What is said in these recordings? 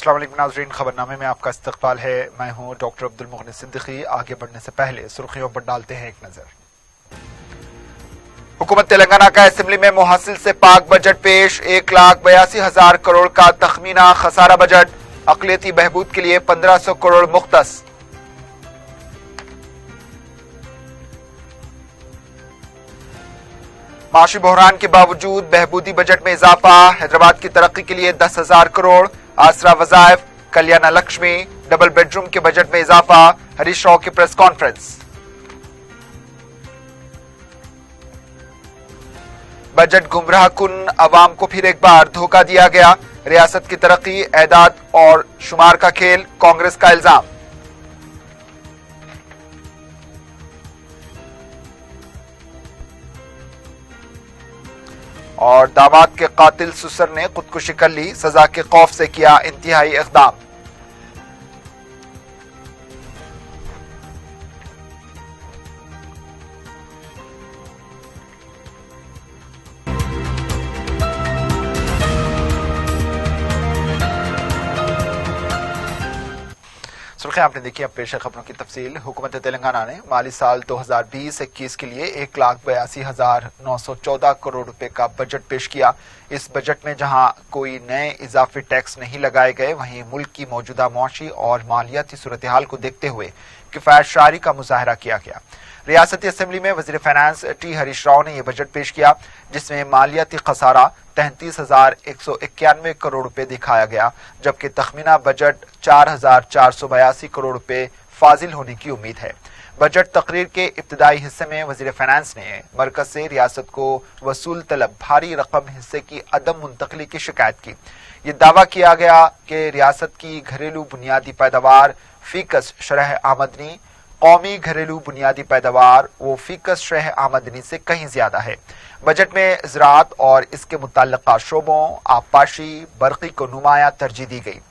अस्सलाम वालेकुम नाज़रीन, खबरनामे में आपका इस्तकबाल है। मैं हूं डॉक्टर अब्दुल मुगनी सिद्दीकी। आगे बढ़ने से पहले सुर्खियों पर डालते हैं एक नजर। हुकूमत तेलंगाना का असेंबली में मुहासिल से पाक बजट पेश। 1,82,000 करोड़ का तखमीना खसारा बजट। अक़लियती बहबूद के लिए 1,500 करोड़ मुख्तस। माशी बहरान के बावजूद बहबूदी बजट में इजाफा। हैदराबाद की तरक्की के लिए 10,000 करोड़। आसरा वज़ाइफ, कल्याण लक्ष्मी, डबल बेडरूम के बजट में इजाफा। हरीश राव की प्रेस कॉन्फ्रेंस। बजट गुमराह कुन, अवाम को फिर एक बार धोखा दिया गया। रियासत की तरक्की एदाद और शुमार का खेल, कांग्रेस का इल्जाम। और दामाद के कातिल सुसर ने खुदकुशी कर ली, सजा के खौफ से किया इंतहाई इक़दाम। सुर्खियां आपने देखी, अब पेश है खबरों की तफसील। हुकूमत तेलंगाना ने माली साल 2020-21 के लिए 1,82,914 करोड़ रुपए का बजट पेश किया। इस बजट में जहां कोई नए इजाफी टैक्स नहीं लगाए गए, वहीं मुल्क की मौजूदा मुआशी और मालियाती सूरत हाल को देखते हुए किफायत शारी का मुजाहरा किया गया। रियासती असेंबली में वजीर फाइनेंस टी हरीश राव ने यह बजट पेश किया, जिसमें मालियाती खसारा 33,191 करोड़ रुपए दिखाया गया, जबकि तखमीना बजट 4,482 करोड़ रुपए फाजिल होने की उम्मीद है। बजट तकरीर के इब्तिदाई हिस्से में वजीर फाइनेंस ने मरकज से रियासत को वसूल तलब भारी रकम हिस्से की अदम मुंतकली की शिकायत की। ये दावा किया गया कि रियासत की घरेलू बुनियादी पैदावार फीकस शरह आमदनी कौमी घरेलू बुनियादी पैदावार वो फीकस शरह आमदनी से कहीं ज्यादा है। बजट में ज़राअत और इसके मुतल्लिका शोबों, आबपाशी, बरक़ी को नुमाया तरजीह दी गई।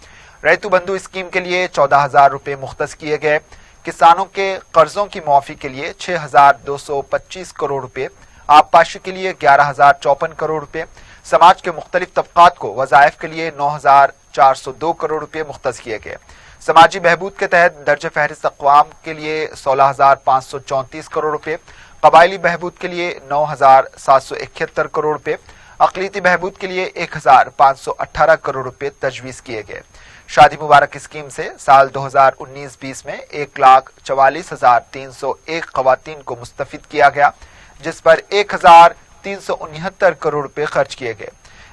रैतु बंधु स्कीम के लिए 14,000 रुपए मुख्तस किए गए। किसानों के कर्जों की मुआफ़ी के लिए 6,225 करोड़ रुपए, आबपाशी के लिए 11,054 करोड़ रुपए, समाज के मुख्तलिफ तबकात को वज़ाइफ के लिए 9,402 करोड़ रुपए मुख्तस किए गए। समाजी बहबूद के तहत दर्ज फहरिस्त अक़वाम के लिए 16,534 करोड़ रुपए, कबायली बहबूद के लिए 9,771 करोड़ रुपए, अक़लियती बहबूद के लिए 1,518 करोड़ रुपए तजवीज़ किए गए। शादी मुबारक स्कीम से साल 2019-20 में 1,44,301 ख़वातीन को मुस्तफ़िद किया गया, जिस पर 1,369 करोड़ रुपए खर्च किए गए।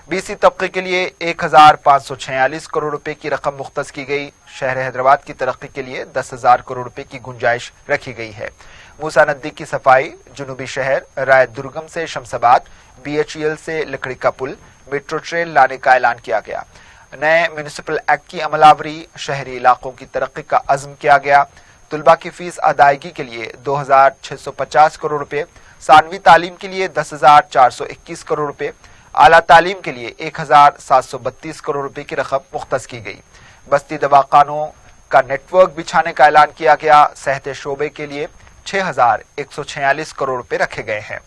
बीसी तबके के लिए 1,546 करोड़ रुपए की रकम मुख्तस की गई। शहर हैदराबाद की तरक्की के लिए 10,000 करोड़ रुपए की गुंजाइश रखी गई है। मूसा नदी की सफाई, जुनूबी शहर राय दुर्गम से शमशाबाद, BHEL से लकड़ी का पुल, मेट्रो ट्रेन लाने का ऐलान किया गया। नए म्यूनिसिपल एक्ट की अमलावरी, शहरी इलाकों की तरक्की का अज़्म किया गया। तुलबा की फीस अदायगी के लिए 2,650 करोड़ रुपए, सानवी तालीम के लिए 10,421 करोड़ रुपए, आला तालीम के लिए 1,732 करोड़ रुपए की रकम मुख्तस की गई। बस्ती दवाखानों का नेटवर्क बिछाने का ऐलान किया गया। सेहत शोबे के लिए 6,146 करोड़ रुपए रखे गए हैं।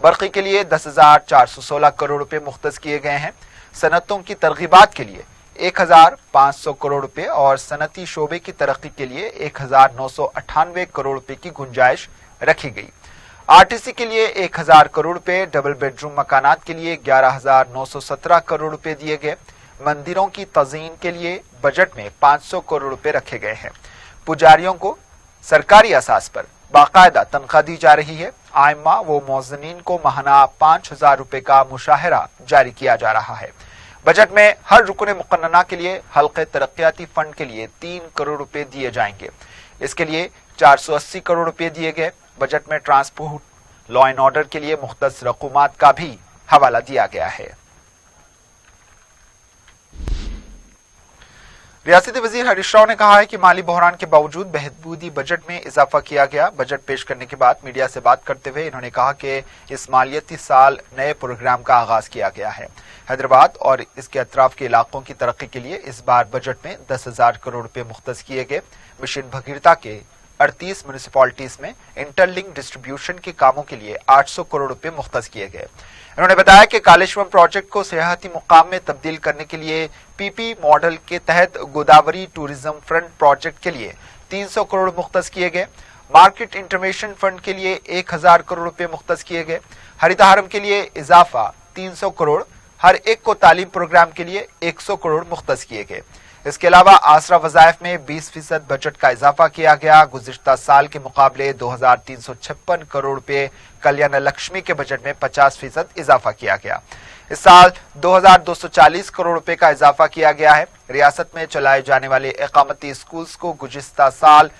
बरक़ी के लिए 10,416 करोड़ रुपए मुख्तस किए गए हैं। सनतों की तरगीबात के लिए 1,500 करोड़ रुपए और सनती शोबे की तरक्की के लिए 1,998 करोड़ रुपए की गुंजाइश रखी गई। RTC के लिए 1,000 करोड़ रुपए, डबल बेडरूम मकानात के लिए 11,917 करोड़ रुपए दिए गए। मंदिरों की तज़ीन के लिए बजट में 500 करोड़ रुपए रखे गए हैं। पुजारियों को सरकारी असास पर बाकायदा तनख्वाह दी जा रही है। आइम्मा व मौज़नीन को माहाना 5,000 रुपए का मुशाहरा जारी किया जा रहा है। बजट में हर रुकन मुक़न्नना के लिए हल्क़े तरक्याती फंड के लिए 3 करोड़ रुपए दिए जाएंगे। इसके लिए 480 करोड़ रुपए दिए गए। बजट में ट्रांसपोर्ट, लॉ एंड ऑर्डर के लिए मुख्तस रकूमात का भी हवाला दिया गया है। रियासती वजीर हरीश राव ने कहा है कि माली बहरान के बावजूद बहबूदी बजट में इजाफा किया गया। बजट पेश करने के बाद मीडिया से बात करते हुए इन्होंने कहा कि इस मालियती साल नए प्रोग्राम का आगाज किया गया है। हैदराबाद और इसके अतराफ के इलाकों की तरक्की के लिए इस बार बजट में 10,000 करोड़ रुपए मुख्तस किए गए। मिशन भगीरथा के 38 म्यूनिसिपैलिटीज में इंटरलिंक डिस्ट्रीब्यूशन के कामों के लिए 800 करोड़ रुपए मुख्तस किए गए। उन्होंने बताया कि कालेश्वरम प्रोजेक्ट को सियाहती मुकाम में तब्दील करने के लिए पीपी मॉडल के तहत गोदावरी टूरिज्म फ्रंट प्रोजेक्ट के लिए 300 करोड़ मुख्तस किए गए। मार्केट इंटरवेंशन फंड के लिए 1000 करोड़ रुपए मुख्तस किए गए। हरितहारम के लिए इजाफा 300 करोड़, हर एक को तालीम प्रोग्राम के लिए 100 करोड़ मुख्तस किए गए। इसके अलावा आसरा वज़ाइफ में 20% बजट का इजाफा किया गया। गुज़िश्ता साल के मुकाबले 2356 करोड़ रुपए कल्याण लक्ष्मी के बजट में 50% इजाफा किया गया। इस साल 2240 करोड़ रुपए का इजाफा किया गया है। रियासत में चलाए जाने वाले इकामती स्कूल्स को गुज़िश्ता साल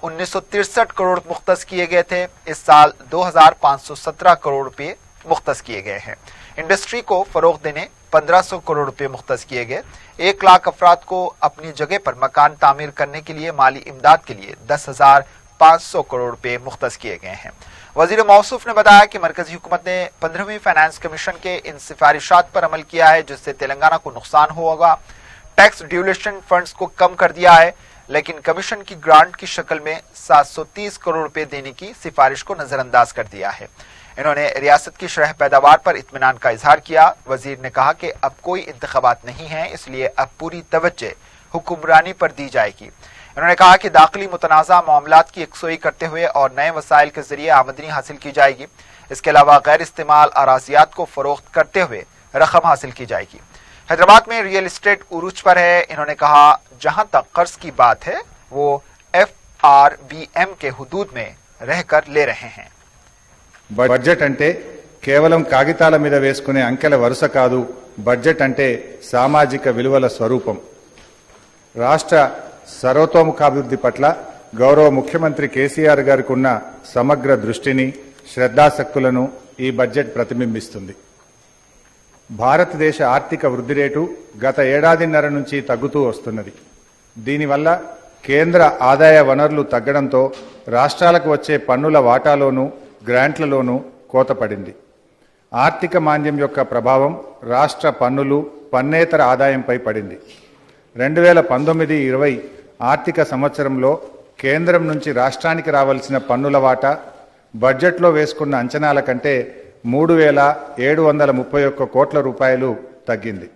1963 करोड़ मुख्तस किए गए थे। इस साल 2517 करोड़ रुपए मुख्तस किए गए हैं। इंडस्ट्री को फरोग देने 1500 करोड़ रुपए मुख्तस किए गए। 1 लाख अफराद को अपनी जगह पर मकान तामीर करने के लिए माली इमदाद के लिए 10,500 करोड़ रुपए मुख्तस किए गए हैं। वजीर मौसूफ ने बताया कि मरकजी हुकूमत ने 15वीं फाइनेंस कमीशन के इन सिफारिशात पर अमल किया है, जिससे तेलंगाना को नुकसान होगा। टैक्स ड्यूलेशन फंड्स को कम कर दिया है, लेकिन कमीशन की ग्रांट की शक्ल में 730 करोड़ रुपए देने की सिफारिश को नजरअंदाज कर दिया है। इन्होंने रियासत की शरह पैदावार पर इत्मीनान का इजहार किया। वजीर ने कहा कि अब कोई इंतखाबात नहीं है, इसलिए अब पूरी तवज्जो हुक्मरानी पर दी जाएगी। इन्होंने कहा कि दाखिली मुतनाज़ा मामलात की यकसोई करते हुए और नए वसाइल के जरिए आमदनी हासिल की जाएगी। इसके अलावा गैर इस्तेमाल अराजियात को फरोख्त करते हुए रकम हासिल की जाएगी। हैदराबाद में रियल एस्टेट उरूज पर है। इन्होंने कहा जहां तक कर्ज की बात है वो FRBM के हुदूद में रहकर ले रहे हैं। బడ్జెట్ అంటే కేవలం కాగితాల మీద వేసుకునే అంకెల వరుస కాదు. బడ్జెట్ అంటే సామాజిక విలువల స్వరూపం. రాష్ట్ర సర్వతోముఖాభివృద్ధి పట్ల గౌరవ ముఖ్యమంత్రి కేసీఆర్ గారికి ఉన్న సమగ్ర దృష్టిని, శ్రద్ధాశక్తులను ఈ బడ్జెట్ ప్రతిబింబిస్తుంది. భారతదేశ ఆర్థిక వృద్ధి రేటు గత ఏడాదిన్నర నుంచి తగ్గుతూ వస్తున్నది. దీనివల్ల కేంద్ర ఆదాయ వనరులు తగ్గడంతో రాష్ట్రాలకు వచ్చే పన్నుల వాటాలోనూ గ్రాంట్లలోనూ కోత పడింది. ఆర్థిక మాంద్యం యొక్క ప్రభావం రాష్ట్ర పన్నులు, పన్నేతర ఆదాయంపై పడింది. 2019-20 ఆర్థిక సంవత్సరంలో కేంద్రం నుంచి రాష్ట్రానికి రావాల్సిన పన్నుల వాటా బడ్జెట్లో వేసుకున్న అంచనాల కంటే 3,731 కోట్ల రూపాయలు తగ్గింది.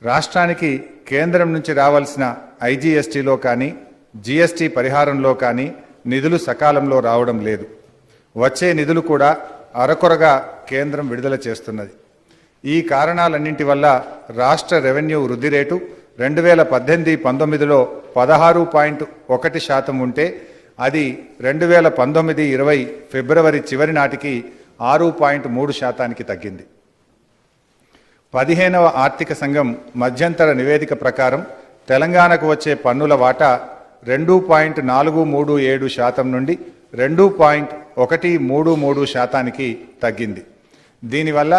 రాష్ట్రానికి కేంద్రం నుంచి రావాల్సిన IGSTలో కానీ GST పరిహారంలో కానీ నిధులు సకాలంలో రావడం లేదు. వచ్చే నిధులు కూడా అరకొరగా కేంద్రం విడుదల చేస్తున్నది. ఈ కారణాలన్నింటి వల్ల రాష్ట్ర రెవెన్యూ వృద్ధి రేటు 2018-19లో 16.1% ఉంటే అది 2019-20 ఫిబ్రవరి చివరి నాటికి 6.3% తగ్గింది. 15వ ఆర్థిక సంఘం మధ్యంతర నివేదిక ప్రకారం తెలంగాణకు వచ్చే పన్నుల వాటా 2.437% నుండి 2.133% తగ్గింది. దీనివల్ల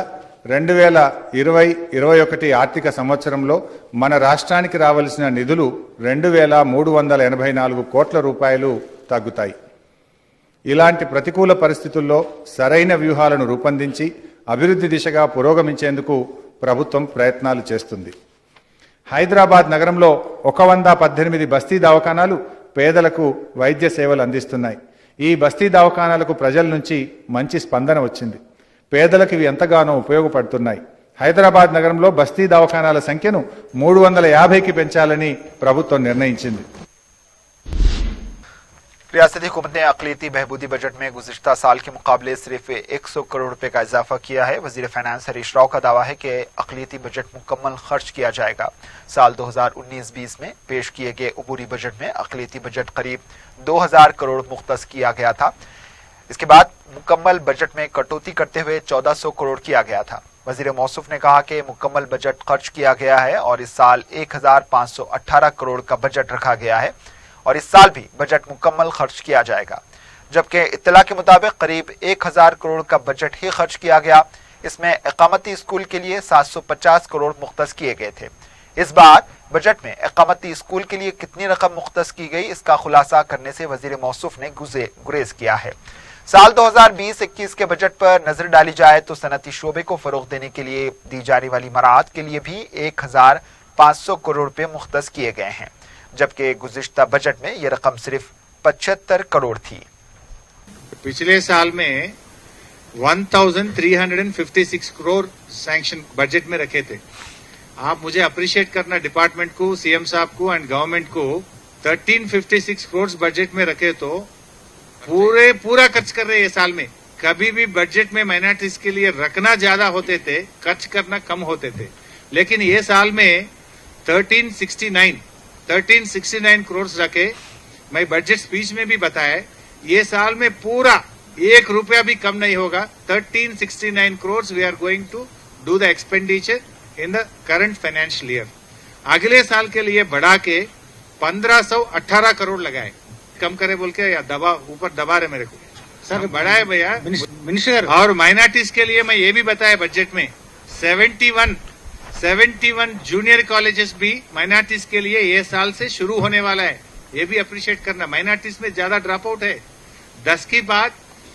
2020-21 ఆర్థిక సంవత్సరంలో మన రాష్ట్రానికి రావాల్సిన నిధులు 2,384 కోట్ల రూపాయలు తగ్గుతాయి. ఇలాంటి ప్రతికూల పరిస్థితుల్లో సరైన వ్యూహాలను రూపొందించి అభివృద్ధి దిశగా పురోగమించేందుకు ప్రభుత్వం ప్రయత్నాలు చేస్తుంది. హైదరాబాద్ నగరంలో 118 బస్తీ దవాఖానాలు పేదలకు వైద్య సేవలు అందిస్తున్నాయి. ఈ బస్తీ దవాఖానాలకు ప్రజల నుంచి మంచి స్పందన వచ్చింది. పేదలకు ఇవి ఎంతగానో ఉపయోగపడుతున్నాయి. హైదరాబాద్ నగరంలో బస్తీ దవాఖానాల సంఖ్యను 350కి పెంచాలని ప్రభుత్వం నిర్ణయించింది. रियासती हुकूमत ने अक़लियती बहबूदी बजट में गुज़िश्ता साल के मुकाबले सिर्फ 100 करोड़ रुपए का इजाफा किया है। वज़ीर फाइनेंस हरीश राव का दावा है कि अक़लियती बजट मुकम्मल खर्च किया जाएगा। साल 2019-20 में पेश किए गए अबूरी बजट में अक़लियती बजट करीब 2000 करोड़ मुख्तस किया गया था। इसके बाद मुकम्मल बजट में कटौती करते हुए 1400 करोड़ किया गया था। वज़ीर मौसूफ ने कहा कि मुकम्मल बजट खर्च किया गया है और इस साल 1518 करोड़ का बजट रखा गया है और इस साल भी बजट मुकम्मल खर्च किया जाएगा। जबकि इत्तला के मुताबिक करीब 1000 करोड़ का बजट ही खर्च किया गया। इसमें इकामती स्कूल के लिए 750 करोड़ मुख्तस किए गए थे। इस बार बजट में इकामती स्कूल के लिए कितनी रकम मुख्तस की गई, इसका खुलासा करने से वजीर मौसूफ ने गुरेज किया है। साल 2020-21 के बजट पर नजर डाली जाए तो सनती शोबे को फरोग देने के लिए दी जाने वाली मराहत के लिए भी 1500 करोड़ रुपए मुख्तस किए गए हैं, जबकि गुज़िश्ता बजट में यह रकम सिर्फ 75 करोड़ थी। पिछले साल में 1356 करोड़ सैंक्शन बजट में रखे थे। आप मुझे अप्रिशिएट करना डिपार्टमेंट को, सीएम साहब को एंड गवर्नमेंट को 1356 करोड़ बजट में रखे तो पूरा खर्च कर रहे हैं ये साल में। कभी भी बजट में माइनॉरिटीज के लिए रखना ज्यादा होते थे, खर्च करना कम होते थे, लेकिन ये साल में 1369 करोड़ रखे। मैं बजट स्पीच में भी बताया, ये साल में पूरा 1 रुपया भी कम नहीं होगा। 1369 crore we are going to do the expenditure in the current financial year. अगले साल के लिए बढ़ा के 1518 करोड़ लगाए। कम करे बोल के या ऊपर दबा रहे मेरे को। सर बढ़ाए भैया मिनिस्टर। और माइनॉरिटीज के लिए मैं ये भी बताया बजट में 71 जूनियर कॉलेजेस भी माइनॉरिटीज के लिए ये साल से शुरू होने वाला है। ये भी अप्रिशिएट करना। माइनॉरिटीज में ज्यादा ड्रॉप आउट है। 10 की बात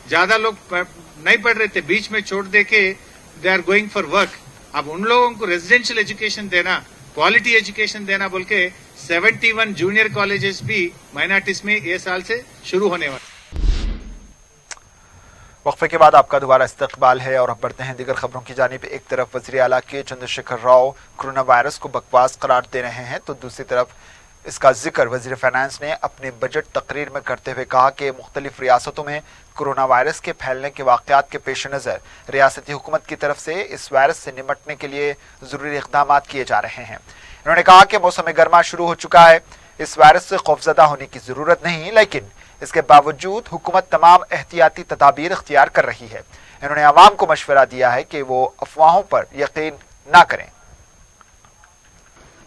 ज्यादा लोग नहीं पढ़ रहे थे, बीच में छोड़ दे के they are going for work. अब उन लोगों को रेजिडेंशियल एजुकेशन देना, क्वालिटी एजुकेशन देना बोल के 71 जूनियर कॉलेजेस भी माइनॉरिटीज में ये साल से शुरू होने वाले। वक्फे के बाद आपका दोबारा इस्तकबाल है और अब बढ़ते हैं दीगर खबरों की जानिब। एक तरफ वज़ीर आला के चंद्रशेखर राव कोरोना वायरस को बकवास करार दे रहे हैं तो दूसरी तरफ इसका जिक्र वज़ीर फाइनेंस ने अपने बजट तकरीर में करते हुए कहा कि मुख्तलिफ रियासतों में कोरोना वायरस के फैलने के वाक़यात के पेश नज़र रियासती हुकूमत की तरफ से इस वायरस से निपटने के लिए ज़रूरी इक़दाम किए जा रहे हैं। उन्होंने कहा कि मौसम गर्मा शुरू हो चुका है, इस वायरस से खौफजदा होने की ज़रूरत नहीं, लेकिन इसके बावजूद हुकूमत तमाम एहतियाती तदाबीर इख्तियार कर रही है। इन्होंने आवाम को मशवरा दिया है कि वो अफवाहों पर यकीन ना करें।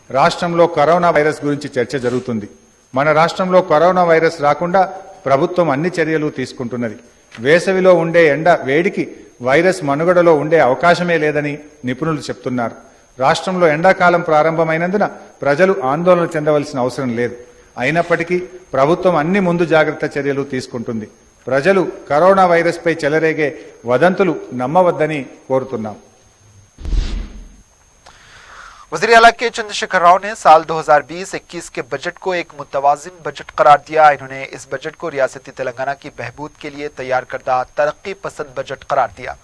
రాష్ట్రంలో కరోనా వైరస్ గురించి చర్చ జరుగుతుంది. మన రాష్ట్రంలో కరోనా వైరస్ రాకుండా ప్రభుత్వం అన్ని చర్యలు తీసుకుంటున్నది. వేసవిలో ఉండే ఎండ వేడికి వైరస్ మనుగడలో ఉండే అవకాశమే లేదని నిపుణులు చెప్తున్నారు. రాష్ట్రంలో ఎండాకాలం ప్రారంభమైనందున ప్రజలు ఆందోళన చెందవలసిన అవసరం లేదు. అయినప్పటికీ ప్రభుత్వం అన్ని ముందు జాగ్రత్త చర్యలు తీసుకుంటుంది. ప్రజలు కరోనా వైరస్ పై చెలరేగే వదంతులు నమ్మవద్దని కోరుతున్నాం. वज़ीर आला के चंद्रशेखर राव ने साल 2020-21 के बजट को एक मुतवाज़िन बजट करार दिया। इन्होंने इस बजट को रियासती तेलंगाना की बहबूद के लिए तैयार करदा तरक्की पसंद बजट करार दिया।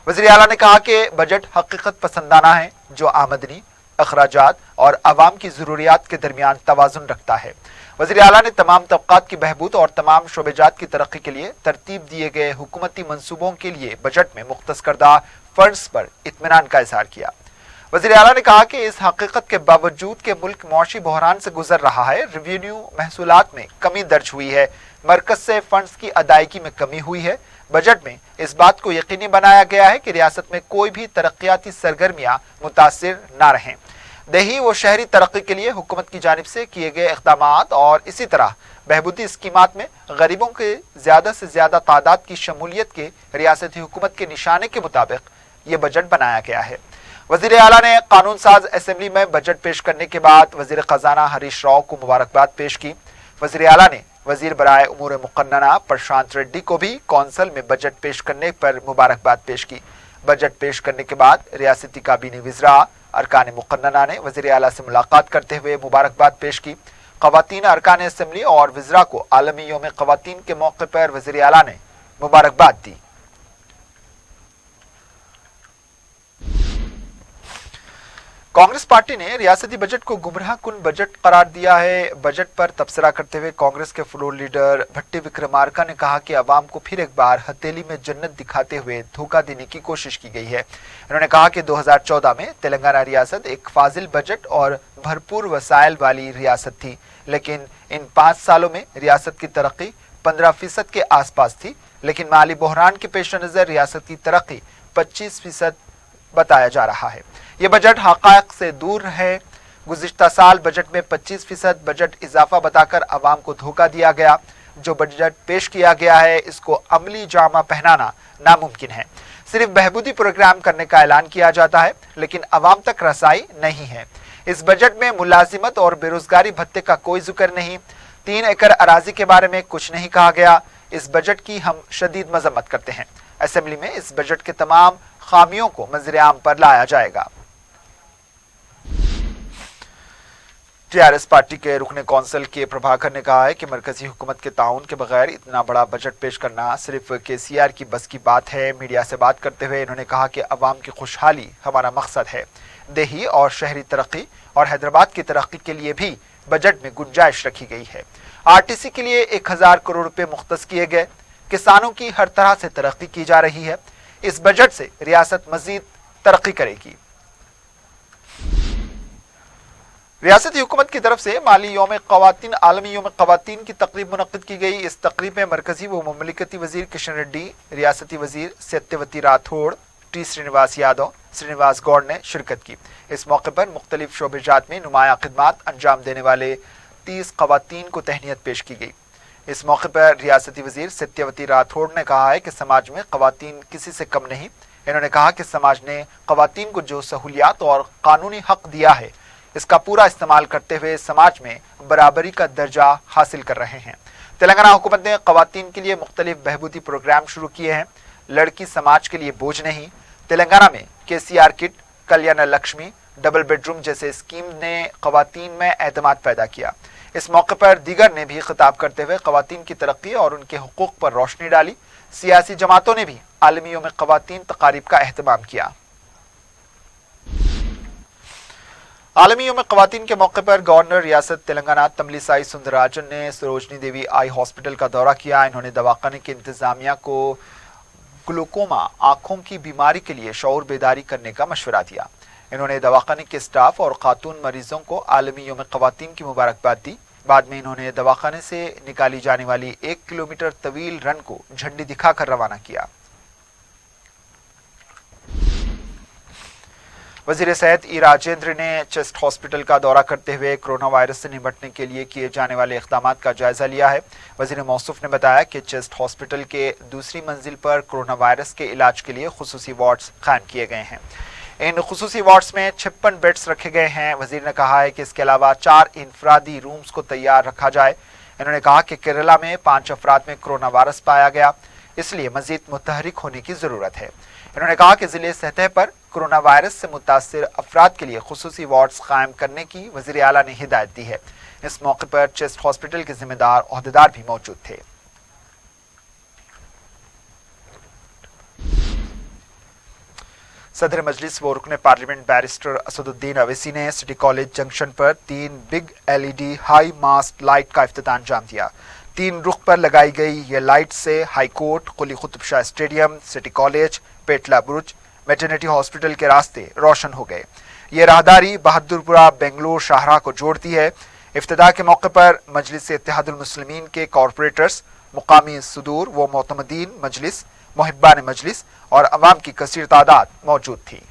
वज़ीर आला ने कहा कि बजट हकीकत पसंदाना है जो आमदनी, अखराजात और आवाम की ज़रूरियात के दरमियान तवाज़ुन रखता है। वज़ीर आला ने तमाम तबक़ात की बहबूद और तमाम शोबेजात की तरक्की के लिए तरतीब दिए गए हुकूमती मनसूबों के लिए बजट में मुख्तस करदा फंड्स पर इत्मीनान का इज़हार किया। वज़ीर आला ने कहा कि इस हकीकत के बावजूद कि मुल्क मौशी बहरान से गुजर रहा है, रेवेन्यू महसूलात में कमी दर्ज हुई है, मरकज से फंड्स की अदायगी में कमी हुई है। बजट में इस बात को यकीनी बनाया गया है कि रियासत में कोई भी तरक्याती सरगर्मियां मुतासिर न रहें। देही व शहरी तरक्की के लिए हुकूमत की जानिब से किए गए इक़दामात और इसी तरह बहबूदी स्कीमात में गरीबों के ज़्यादा से ज़्यादा तादाद की शमूलियत के रियासती हुकूमत के निशाने के मुताबिक ये बजट बनाया गया है। वज़ीर आला ने कानून साज असेंबली में बजट पेश करने के बाद वज़ीर ख़जाना हरीश राव को मुबारकबाद पेश की। वज़ीर आला ने वज़ीर बराए उमूर मुक़न्नना प्रशांत रेड्डी को भी कौंसल में बजट पेश करने पर मुबारकबाद पेश की। बजट पेश करने के बाद रियासती काबीनी वज़रा अरकान मुक़न्नना ने वज़ीर आला से मुलाकात करते हुए मुबारकबाद पेश की। ख़वातीन अरकान असेंबली और वज़रा को आलमी यौम ख़वातीन के मौके पर वज़ीर आला ने मुबारकबाद दी। कांग्रेस पार्टी ने रियासती बजट को गुमराह कुन बजट करार दिया है। बजट पर तबसरा करते हुए कांग्रेस के फ्लोर लीडर भट्टी विक्रमार्का ने कहा कि अवाम को फिर एक बार हथेली में जन्नत दिखाते हुए धोखा देने की कोशिश की गई है। उन्होंने कहा कि 2014 में तेलंगाना रियासत एक फाजिल बजट और भरपूर वसाइल वाली रियासत थी, लेकिन इन 5 सालों में रियासत की तरक्की 15% के आसपास थी, लेकिन माली बहरान के पेश नज़र रियासत की तरक्की 25% बताया जा रहा है। ये बजट हक़ाइक़ से दूर है। गुज़िश्ता साल बजट में 25% बजट इजाफा बताकर अवाम को धोखा दिया गया। जो बजट पेश किया गया है इसको अमली जामा पहनाना नामुमकिन है। सिर्फ बहबूदी प्रोग्राम करने का ऐलान किया जाता है, लेकिन अवाम तक रसाई नहीं है। इस बजट में मुलाजिमत और बेरोजगारी भत्ते का कोई जिक्र नहीं। 3 एकड़ अराजी के बारे में कुछ नहीं कहा गया। इस बजट की हम शदीद मजम्मत करते हैं। असेंबली में इस बजट के तमाम खामियों को मंजर आम पर लाया जाएगा। टीआरएस पार्टी के रुकने कौंसिल के प्रभाकर ने कहा है कि मरकजी हुकूमत के ताउन के बगैर इतना बड़ा बजट पेश करना सिर्फ केसीआर की बस की बात है। मीडिया से बात करते हुए इन्होंने कहा कि अवाम की खुशहाली हमारा मकसद है। देही और शहरी तरक्की और हैदराबाद की तरक्की के लिए भी बजट में गुंजाइश रखी गई है। आरटीसी के लिए 1000 करोड़ रुपए मुख्तस किए गए। किसानों की हर तरह से तरक्की की जा रही है। इस बजट से रियासत मजीद तरक्की करेगी। रियासती हुकूमत की तरफ से माली यौम क़वातीन आलमी यौम क़वातीन की तकरीब मुनक्किद की गई। इस तकरीब में मरकजी व ममलिकती वजीर किशन रेड्डी, रियासती वजीर सत्यवती राठौड़, टी श्रीनिवास यादव, श्रीनिवास गौड़ ने शिरकत की। इस मौके पर मुख्तलिफ शोबेजात में नुमाया खिदमात अंजाम देने वाले 30 क़वातीन को तहनीत पेश की गई। इस मौके पर रियासती वजीर सत्यवती राठौड़ ने कहा है कि समाज में क़वातीन किसी से कम नहीं। इन्होंने कहा कि समाज ने क़वातीन को जो सहूलियात और कानूनी हक दिया है, इसका पूरा इस्तेमाल करते हुए समाज में बराबरी का दर्जा हासिल कर रहे हैं। तेलंगाना हुकूमत ने क़वातीन के लिए मुख्तलिफ बहबूदी प्रोग्राम शुरू किए हैं। लड़की समाज के लिए बोझ नहीं। तेलंगाना में केसीआर किट, कल्याण लक्ष्मी, डबल बेडरूम जैसे स्कीम ने क़वातीन में एतमाद पैदा किया। इस मौके पर दीगर ने भी खिताब करते हुए क़वातीन की तरक्की और उनके हुकूक पर रोशनी डाली। सियासी जमातों ने भी आलमी यौम क़वातीन तकारीब का अहतमाम किया। आलमी यौम क़वातीन के मौके पर गवर्नर रियासत तेलंगाना तमलिसाई सुंदरराजन ने सरोजनी देवी आई हॉस्पिटल का दौरा किया। इन्होंने दवाखाने की इंतजामिया को ग्लूकोमा आंखों की बीमारी के लिए शऊर बेदारी करने का मशवरा दिया। इन्होंने दवाखाने के स्टाफ और खातून मरीजों को आलमी यौम क़वातीन की मुबारकबाद दी। बाद में इन्होंने दवाखाने से निकाली जाने वाली 1 किलोमीटर तवील रन को झंडी दिखाकर रवाना किया। वजीर सेहत ई राजेंद्र ने चेस्ट हॉस्पिटल का दौरा करते हुए कोरोना वायरस से निपटने के लिए किए जाने वाले इक़दामात का जायजा लिया है। वजीर मौसूफ ने बताया कि चेस्ट हॉस्पिटल के दूसरी मंजिल पर कोरोना वायरस के इलाज के लिए खुसूसी वार्ड्स कायम किए गए हैं। इन खुसूसी वार्ड्स में 56 बेड्स रखे गए हैं। वजीर ने कहा है कि इसके अलावा 4 इनफरादी रूम्स को तैयार रखा जाए। इन्होंने कहा कि केरला में 5 अफराद में कोरोना वायरस पाया गया, इसलिए मजीद मुतहरिक होने की जरूरत है। इन्होंने कहा कि जिले सतह पर कोरोना वायरस से मुतासिर अफराद के लिए खुसूसी वार्ड्स कायम करने की वजीर आला ने हिदायत दी है। इस मौके पर चेस्ट हॉस्पिटल के जिम्मेदार ओहदेदार भी मौजूद थे। सदर मजलिस व रुकने पार्लियामेंट बैरिस्टर असदुद्दीन अवैसी ने सिटी कॉलेज जंक्शन पर 3 big LED high mast light का इफ्तिताह अंजाम दिया। 3 रुख पर लगाई गई ये लाइट से high court, Quli Qutub Shah stadium, city college, Petla Burj, maternity hospital के रास्ते रोशन हो गए। ये राहदारी बहादुरपुरा बेंगलुरु शाहराह को जोड़ती है। इफ्तिताह के मौके पर मजलिस इत्तेहादुल मुस्लिमीन के कॉरपोरेटर्स, मुकामी सुदूर व मोतमदीन मजलिस, मुहिब्बान मजलिस और अवाम की कसीर तादाद मौजूद थी।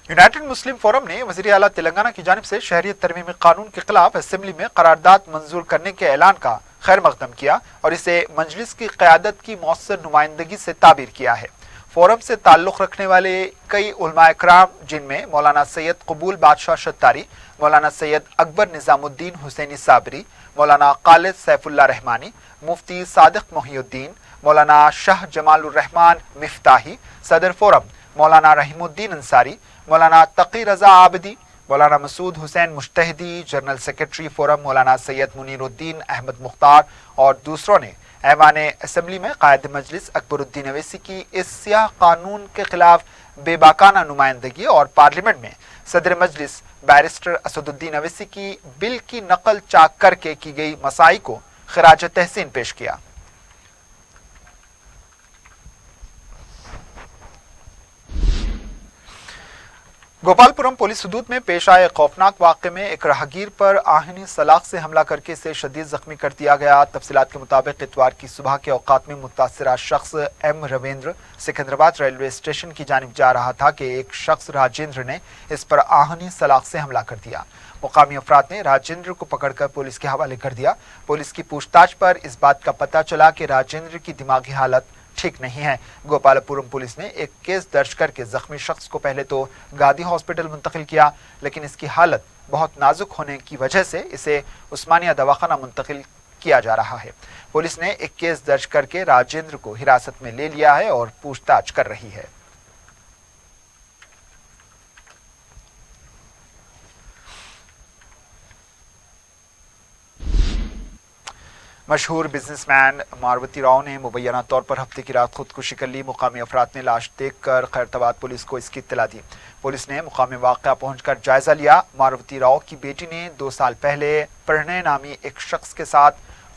यूनाइटेड मुस्लिम फोरम ने वज़ीर आला तेलंगाना की जानिब से शहरियत तरमीमी कानून के खिलाफ असेंबली में करारदाद मंजूर करने के ऐलान का खैर मकदम किया और इसे मजलिस की क़यादत की मौसर नुमाइंदगी से ताबीर किया है। फोरम से ताल्लुक़ रखने वाले कई उलमा इकराम, जिनमें मौलाना सैयद कबूल बादशाह शत्तारी, मौलाना सैयद अकबर निज़ामुद्दीन हुसैनी साबरी, मौलाना खालिद सैफुल्लाह रहमानी, मुफ्ती सादिक मोहिउद्दीन, मौलाना शाह जमालुर रहमान मिफ्ताही, सदर फोरम मौलाना रहीमुद्दीन अंसारी, मौलाना तकी Raza Abidi, Maulana Masood Hussain Mushtahadi, general secretary forum Maulana Syed Muniruddin Ahmad Mukhtar और दूसरों ने ऐवान असेंबली में कायद मजलिस अकबरुद्दीन अवैसी की इस सियाह कानून के खिलाफ बेबाकाना नुमाइंदगी और पार्लियामेंट में सदर मजलिस बैरिस्टर असदुद्दीन अवैसी की बिल की नकल चाक करके की गई मसाई को खिराज तहसीन पेश किया। गोपालपुरम पुलिस हदूद में पेश आए खौफनाक वाक़े में एक राहगीर पर आहनी सलाख से हमला करके इसे शदीद जख्मी कर दिया गया। तफसीलात के मुताबिक इतवार की सुबह के औकात में मुतासिरा शख्स M Ravindra Secunderabad railway station की जानिब जा रहा था कि एक शख्स राजेंद्र ने इस पर आहनी सलाख से हमला कर दिया। मुकामी अफराद ने राजेंद्र को पकड़कर पुलिस के हवाले कर दिया। पुलिस की पूछताछ पर इस बात का पता चला कि राजेंद्र की दिमागी हालत ठीक नहीं है। गोपालपुरम पुलिस ने एक केस दर्ज करके जख्मी शख्स को पहले तो गादी हॉस्पिटल मुंतकिल किया, लेकिन इसकी हालत बहुत नाजुक होने की वजह से इसे उस्मानिया दवाखाना मुंतकिल किया जा रहा है। पुलिस ने एक केस दर्ज करके राजेंद्र को हिरासत में ले लिया है और पूछताछ कर रही है। मशहूर बिजनेसमैन मारवती राव ने मुबैना तौर पर हफ्ते की रात खुदकुशी कर ली। मुकामी अफराद ने लाश देखकर खैरताबाद पुलिस को इसकी इत्तला दी। पुलिस ने मुकामी वाक़या पहुंचकर जायजा लिया। मारवती राव की बेटी ने 2 साल पहले प्रणय नामी एक शख्स के साथ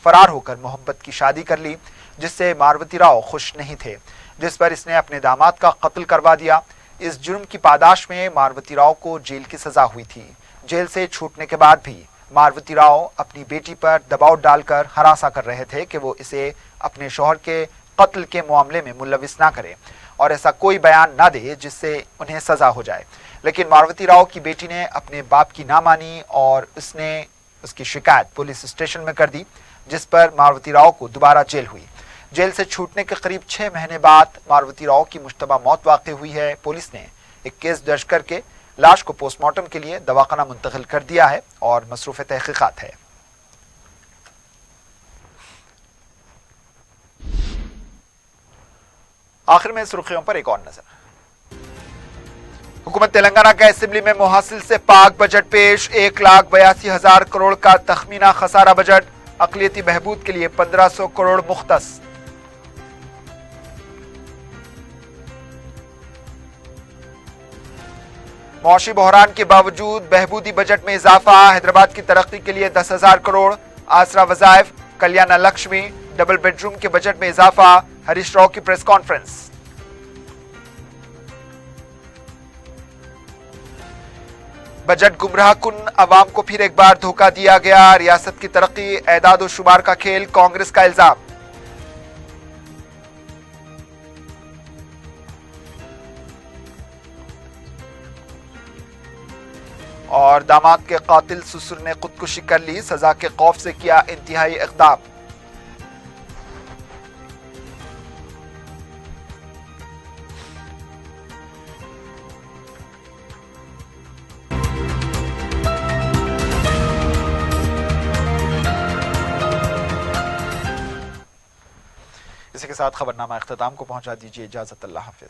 फरार होकर मोहब्बत की शादी कर ली, जिससे मारवती राव खुश नहीं थे, जिस पर इसने अपने दामाद का कत्ल करवा दिया। इस जुर्म की पादाश में मारवती राव को जेल की सजा हुई थी। जेल से छूटने के बाद भी मारवती राव अपनी बेटी पर दबाव डालकर हरासा कर रहे थे कि वो इसे अपने शौहर के कत्ल के मामले में मुलविस ना करे और ऐसा कोई बयान ना दे जिससे उन्हें सजा हो जाए। लेकिन मारवती राव की बेटी ने अपने बाप की ना मानी और उसने उसकी शिकायत पुलिस स्टेशन में कर दी, जिस पर मारवती राव को दोबारा जेल हुई। जेल से छूटने के करीब 6 महीने बाद मारवती राव की मुश्तबा मौत वाक़ हुई है। पुलिस ने एक केस दर्ज करके लाश को पोस्टमार्टम के लिए दवाखाना मुंतकिल कर दिया है और मसरूफ़ तहकीकात है। आखिर में सुर्खियों पर एक और नजर। हुकूमत तेलंगाना का असेंबली में मुहासिल से पाक बजट पेश। 1,82,000 करोड़ का तखमीना खसारा बजट। अक़लियती बहबूद के लिए 1500 करोड़ मुख्तस। मौशी बहरान के बावजूद बहबूदी बजट में इजाफा। हैदराबाद की तरक्की के लिए 10,000 करोड़। आसरा वज़ाइफ, कल्याण लक्ष्मी, डबल बेडरूम के बजट में इजाफा। हरीश राव की प्रेस कॉन्फ्रेंस। बजट गुमराह कुन, अवाम को फिर एक बार धोखा दिया गया। रियासत की तरक्की एदाद व शुमार का खेल, कांग्रेस का इल्जाम। और दामाद के कातिल ससुर ने खुदकुशी कर ली, सजा के खौफ से किया इंतहाई इक़दाम। इसी के साथ खबरनामा इख्तिताम को पहुंचा दीजिए। इजाजत, अल्लाह हाफिज।